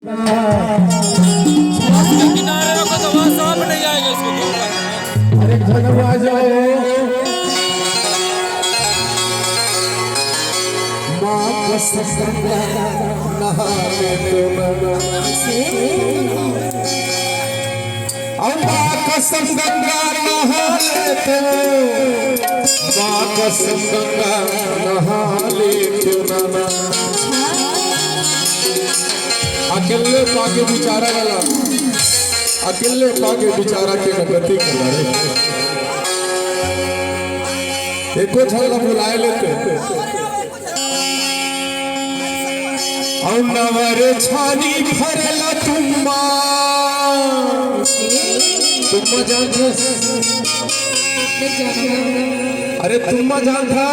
किनारे रखो तो वहाँ सांप नहीं आएगा इसको। अरे धनव आ जाओ माँ कसम नहाने तो माँ कसम गंगा नहा लेते हो, माँ कसम गंगा नहा लेते हो नाना। अकेले पाके बिचारा वाला, अकेले पाके बिचारा के गति कर रहे एको झगड़ा बुलाए लेते और नवर छानी भरला तुम्मा जानता। अरे तुम्मा जानता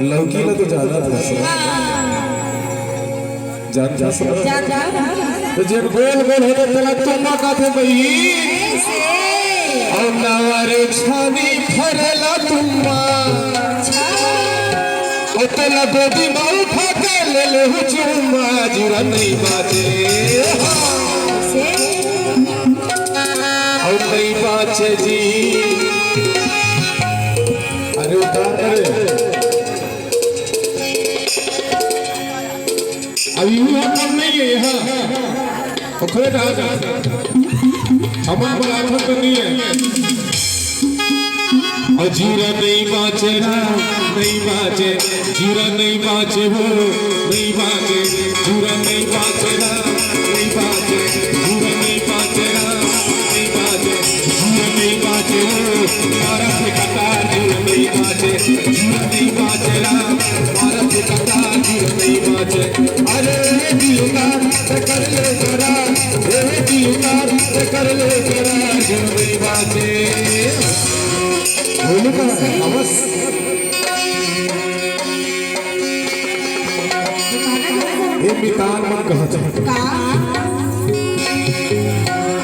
लौकी ना तो जाना था जानता तो जब गोल गोल होता चला तुम्मा का थे भाई और नवर छानी भरला तुम्मा उतला गोदी में उठा के ले ले चुम्मा जुरा नहीं बाजे और नहीं बाजे जी। अरे उतार अरे अभी हम नहीं है यहाँ उखड़े रहा हमारा बलात्कार करनी है और जीरा नहीं बाजे नहीं बाजे जीरा नहीं बाजे वो नहीं बाजे जीरा नहीं बाजे नहीं बाजे जीरा नहीं बाजे नहीं बाजे जीरा नहीं बाजे वो भारत के कतार जीरा नहीं बाजे जीरा नहीं बाजे भारत के कतार जीरा नहीं बाजे। अरे दिलदार कर ले जरा दिलदार कर ले जरा जीरा नहीं बाजे बोलो का आवाज ये मितान मन कहते हैं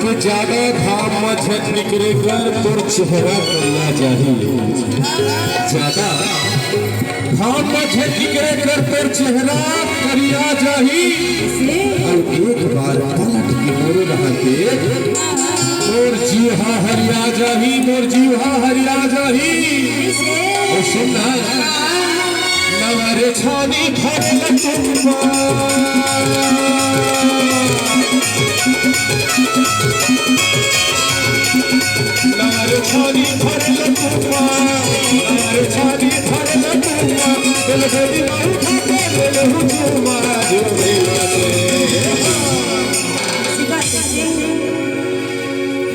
कि ज्यादा घाम मझट निकले कर तोर चेहरा करना चाहिए, ज्यादा घाम मझट निकले कर तोर चेहरा करिया चाहिए और एक बार पलट के मोर रहा के मोर जीवा हरिया जाही मोर जीवा हरिया जाही। और सुनना नवर छानी भरल तुम्मा नवर छानी भरल तुम्मा नवर छानी भरल तुम्मा दिल गोदी में उठा के ले ले चुम्मा जो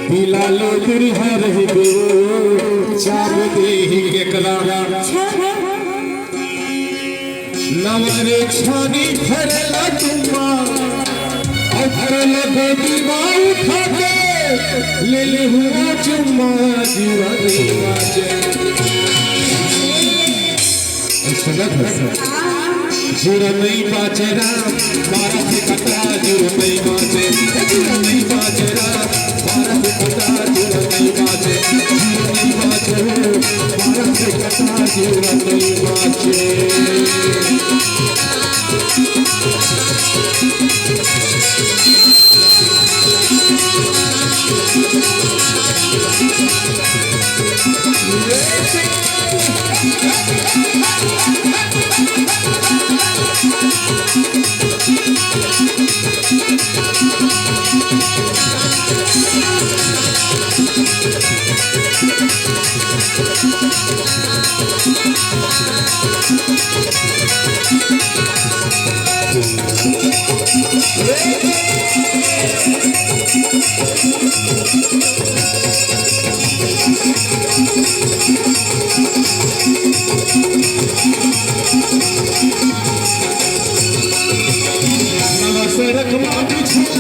पीला लोग हर गो चार देही के कला नवर छानी भरला तुम्मा और भरला गोदी में उठा के ले ले हुआ चुम्मा जीवा नहीं बाजे जीरा नहीं बाजे मारा से कटा जीरा नहीं बाजे जीरा नहीं बाजे भारत से कटा जीरा नहीं बाजे जीरा नहीं बाजे भारत से कटा जीरा नहीं बाजे। सरक माटी छुआ